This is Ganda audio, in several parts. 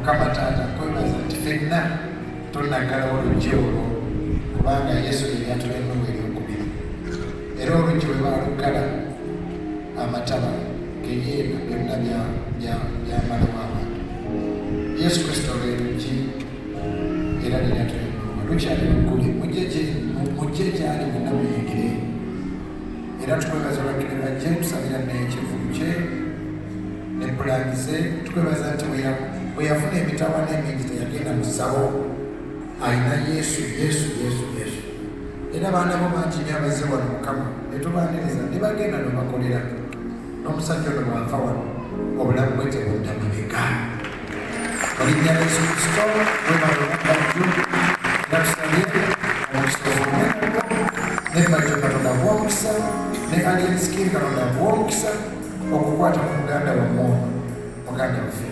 Mukama Taata nkwebaza nti ffenna tonnagalawo oluggi olwo kubanga Yesu ye yatula ennugu eryokubiri era oluggi bwe baalugala amataba geyeena byonna byamalawo abantu. Yesu Kristo lwe luggi era lye yatula ennugu lukyali luggule mujje gyali mwenna muyingire era tukwebaza olwakire bajje tusabira n'ekivumu kye ne pulaani ze tukwebaza nti bwe yafuna emitawaana emingi teyagenda mu ssabo ayina Yesu era abaana bo bangi nyabaze wano Mukama ne tubaaniriza ne bagenda ne bakolera n'omusajja ono bw'ava wano obulamu bwe tebudda mabega. Olinnya Yesu Kristo webalolabajju natusabye omusobola ne bajjo Katonda bw'omukisa ne aliensikiri Katonda bw'omukisa okukwata ku muganda wamwono muganda waffe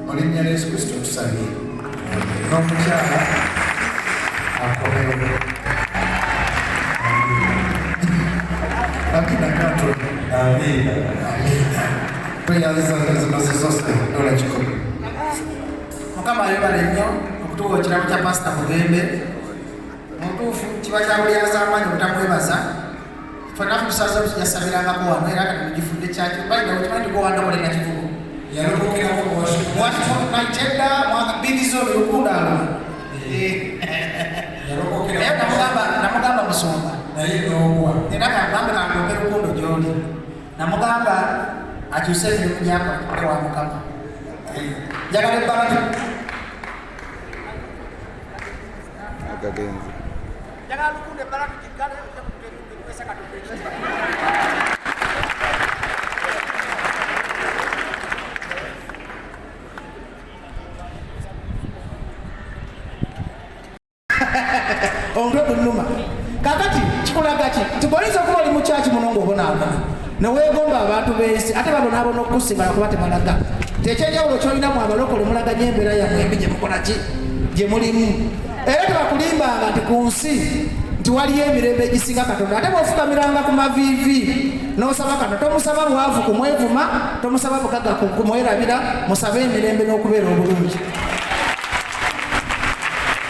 olinnya Yesu Kristo tusabye n'omukyala akomerere lakini akato amina tweyanziza zino zizose dola kikumi. Mukama ayobala nnyo okutuwa ekirabo kya pasita Mugembe mutuufu kiba kyabulyaza amaanyi obutamwebaza fanafu tusaza yasabirangako wano era kati mugifudde kyaki balina okimanyi gowandamulena kivugo yalokokerakonaitedda bigizo byokundalo naye namugamba musonga era kagambe kandoke lukundo gyoli namugamba akyuse emirimu gyakola wa Mukama njagala ebbala njagala lukundo ebbala tukiggale kwesa Katonda ekiti ondodo nnuma kakati kikulaga ki tikolinza okuba oli mu kyaki muno ng'obonaabona neweegomba abantu b'ensi ate babonaabona okukusinga kuba tebalaga tekyenjawulo kyolinamu abalokole mulaganya embeera yammwe embi gye mukola ki gye mulimu era tebakulimbanga nti ku nsi nti waliyo emirembe egisinga Katonda ate bw'ofukamiranga ku maviivi n'osaba Katonda tomusaba bwavu kumwevuma tomusaba bugagga kumwerabira musabe emirembe n'okubeera obulungi.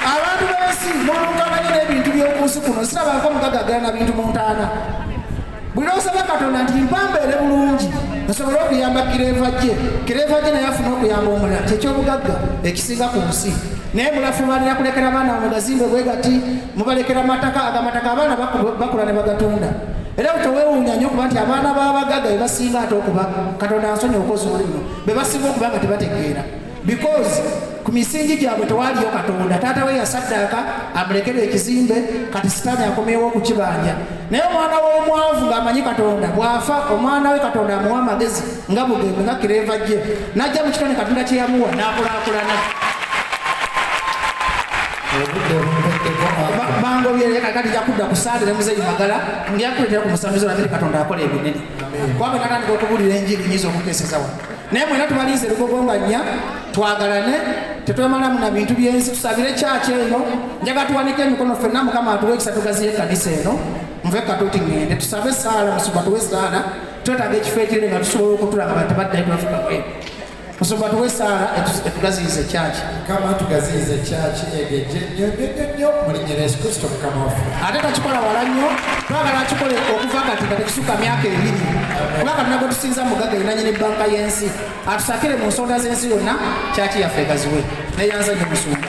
Abantu b'ensi mulungamanye n'ebintu by'okunsi kuno sirabako mugagagala na bintu mu ntaana buli lw'osaba Katonda nti mpambeere bulungi nsobole okuyamba kireeva gye naye afuna okuyamba omulala kyekyobugagga ekisinga ku nsi naye mulafumalira kulekera abaana mugazimbe bwe gati mubalekera amataka abaana bakula ne bagatunda era teweewuunya nnyo okuba nti abaana b'abagagga be basinga ate okuba Katonda ansonyi okozi olimo be basinga okuba nga tebategeera because ku misingi gyabwe tewaliyo Katonda. Taata we yasaddaaka amulekera ekizimbe kati sitaani akomyewo okukibanja naye omwana w'omwavu ng'amanyi Katonda bw'afa omwana we Katonda amuwa amagezi nga Mugembe nga kireeva gye n'ajja mu kitone Katonda kye yamuwa n'akulaakulana bangobyere kakati jakudda ku saali ne muzeyi Magala ngyakuletera ku musamizo nabiri Katonda akola ebinene kwabe natandika okubulira enjiri nyiza okukeeseza wano naye mwena tubalize lugogonganya twagalane tetwemalamu na bintu byensi tusabire kyaki eno njaga tuwanike emikono ffenna Mukama atuwe ekisa tugaziye ekkanisa eno nve katuti ngende tusabe esaala musumba tuwe esaala twetaaga ekifo ekirere nga tusobola okutula nga tebaddayo twafuka kwenu musumba tuwe esaala etugaziyiza ekyaki Mukama tugaziyiza ekyaki egeje nnyo mulinnya Yesu Kristo Mukama waffe ate takikola wala nnyo twagala kikole okuva kati nga tekisukka myaka ebiri kubanga tunago tusinza Mugagga yinanyini banka y'ensi atusakire mu nsonda z'ensi yonna kyaki yaffe egaziwe neyanza nnyo musumba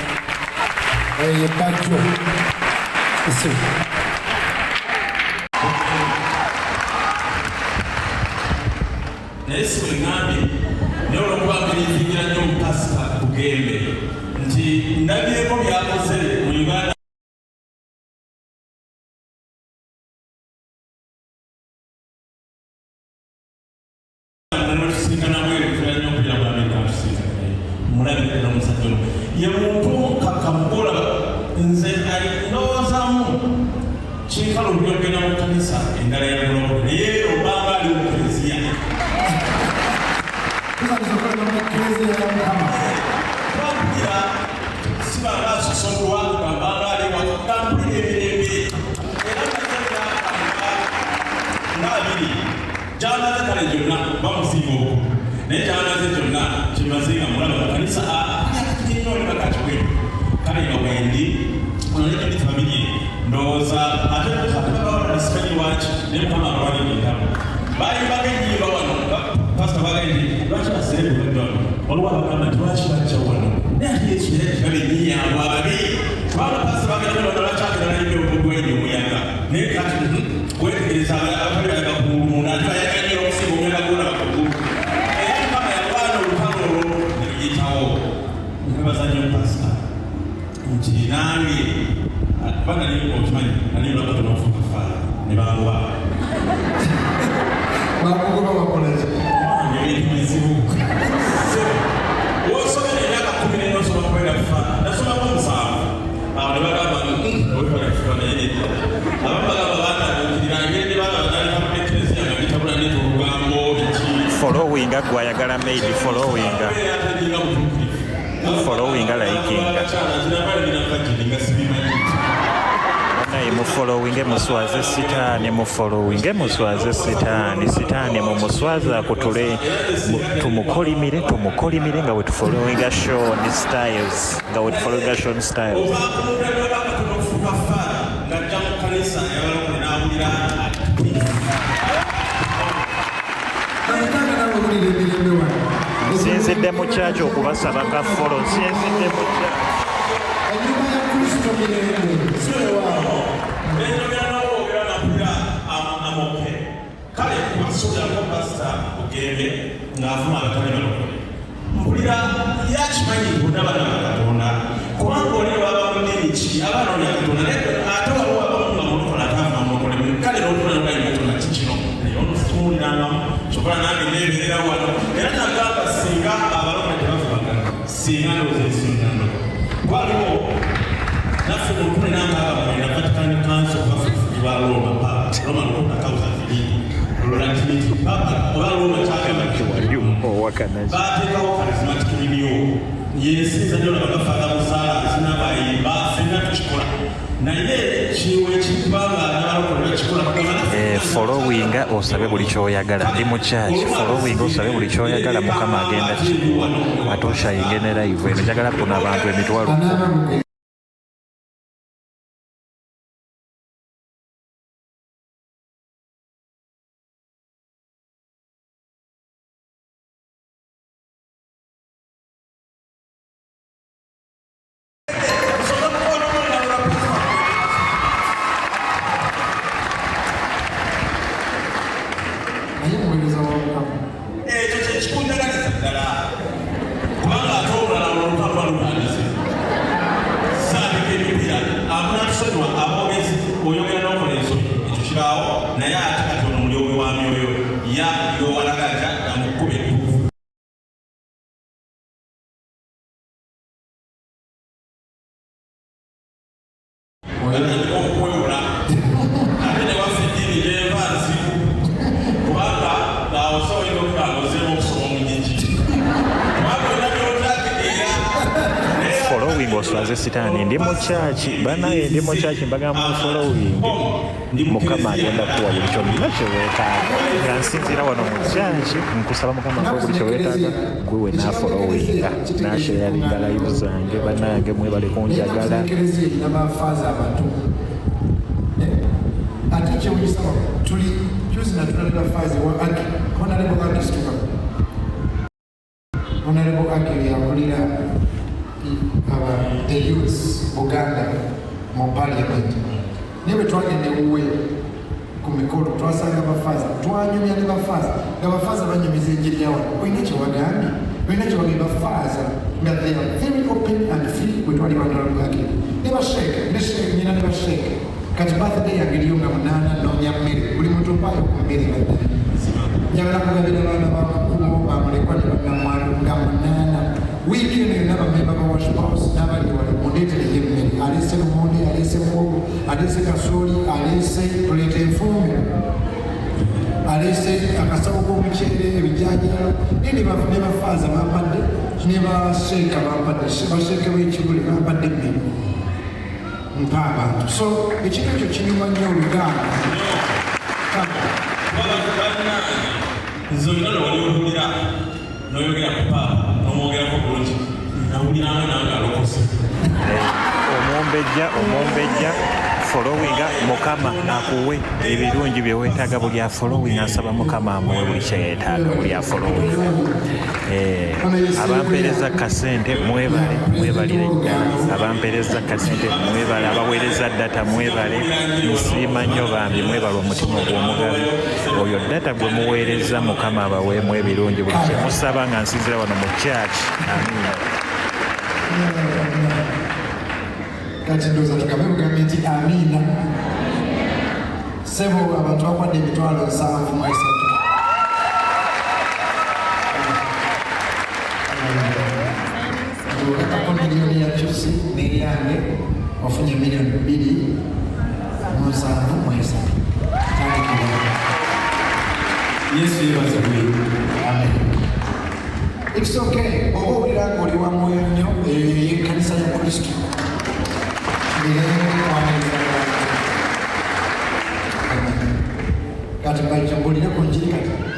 eyo bajjo naye si bwe ŋŋambye naye olwokubambirizingira nnyo omupasita Mugembe nti ndabyeko byakoze mu Uganda ye muntu kakamukola nze ndowoozamu kinkala obyogenda mu kanisa endala yamulongo naye obanga ali mu kiriziya twakubira sibanga asosolwa gambanga ali wakugambulira emirembe era naabiri gyamaze kale gyonna bamusinga obuku naye gyamaze gyonna kimaze nga mulaba mu kanisa ndowooza ate baba nisimanyi lwaki naye mukama abawalingindamu bayimbaga ennyimba wano pasita bagaindi lwaki basere bulwadde wano waliwo abagamba nti lwaki bajja wano naye ate yesu era kibabe nyiyangu ababi kubanga pasita bagaindi wano lwakyagera naye obugwenyi omuyaga naye kati kwetegereza abatali balaga ku munda ate bayaga nnyo okusinga omuyaga gwona bakugulu era mukama yalwana olutalo olwo ne luyitawo nebaza nnyo pasita nti nange kubanga okimanyi nali lwakatono ofuuka faala ne banguba bakugoba bakolaki ebintu bizibu wosomera emyaka 10 nosoma kwenda kufa nasomako 7 awo ne bagamba wekolefuka naye abamu bagamba batandukirira engeri ne bagamba nalikamu eklesiya nga bitabula nete olugambo eki followinga gwayagala maidi followinga naye mufollowinge muswaze sitaani mufollowinge muswaze sitaani mumuswaze akutule tumukolimire nga wetufollowinga Sean Styles sinzidde mu kyaki okubasaba ka follow sinzidde mu kyaki enyuma ya kristo mirembe siwewawo kale kubasobyako pasita ogende ng'avuma abatali balokole mpulira yakimanyi bonna bana bakatonda kubanga oli baba munene ki abaana oli akatonda ate waliwo abamu nga mulokole ataavuma mulokole kale n'olutuna nolaimutonda kikino naye olusimulirangamu kyokola nange neeberera wano era nagamba singa abalokole tebavubagana singa ndowooza ensingano waliwo naffe mu 19 na Vatican Council of Africa ba Roma Papa Roma lukota kauza filini Relativity Papa oba Roma kyagamba bateekawo charismatic union yensinza nyo nabagafaaga musaala sinabayimba fenna tukikola naye kiwe ekikubanga nabalokole bakikola followinga osabe buli kyoyagala ndi mu kyaki followinga osabe buli kyoyagala mukama agenda ki ate oshayinge ne live eno njagala kuna abantu emitwalo ekyo kyekikundagaliza ddala kubanga ate olulala olupapula lutandise saabika emipira amunatusonyiwa abogezi oyogera n'okola ensobi ekyo kiraawo naye ate kati ono mulyowe wa myoyo ya yowalagaja namukuba entuufu okwewola ate ne waffe eddiini gyeva nzibu kubanga osobola okutanga ozeemu okusoma omugigi kubanga olina byotategeera following oswaze sitaani ndi mu kyaki banaye ndi mu kyaki mbagamba mu following mukama agenda kuwa buli kyonna kyeweetaaga nga nsinzira wano mu kyaki nkusaba mukama ko buli kyeweetaaga gwe we nafollowinga nasharinga live zange banange mwebale kunjagala n'abafaaza abato ate kyewuyisaba tuli juzi natulabira faazi wa aki honorable akistuka honorable aki yakulira the youths Buganda mu parliament naye bwe twagenda ewuwe ku mikolo twasanga abafaaza twanyumya ne bafaaza nga bafaaza banyumiza enjiri yawa olina kyewagambye olina kyewagambye bafaaza nga they are very open and free bwe twali bandalagake ne basheeke nyina ne basheeke kati birthday yange eriyo nga 8 noonya mmere buli muntu mpaayo ku mmere baddayo njagala kugabira abaana babakubo bamulekwa ne bannamwandu nga 8 wiiki eno yonna bamemba ba worship house n'abali wali mundeetereyo emmere aleese lumonde aleese muwogo aleese kasooli aleese tuleeta enfumbe aleese akasawo k'omuceere ebijjanjalo naye ne bafaaza bampadde ne basheeka bampadde basheeke b'ekibule bampadde emmere mpa abantu so ekintu ekyo kinyuma nnyo oluganda nze olina lwali owulira n'oyogera ku paapa n'omwogerako bulungi nawuliranga nange alokose omumbejja followinga Mukama akuwe ebirungi bye weetaaga. Buli afollowinga asaba Mukama amuwe buli kye yeetaaga. Buli afollowinga abampeereza kasente mwebalire ddala. Abampeereza kasente mwebale. Abaweereza data mwebale. Nsiima nnyo bambi mwebale omutima ogw'omugabi. Oyo data gwe muweereza Mukama abaweemu ebirungi buli kye musaba nga nsinzira wano mu church. Amiina. Kati ndoza tukabe kugambe nti amiina. Sebo abantu bakwadde emitwalo 7 Kwa milioni ya chusi ni yange wafunye milioni 2.7 Yesu yebaze bwe. Amen. It's okay. Obo ulira ngoli wa moyo nnyo kanisa ya Kristo. Kati mbali chambulira kunjiri kati.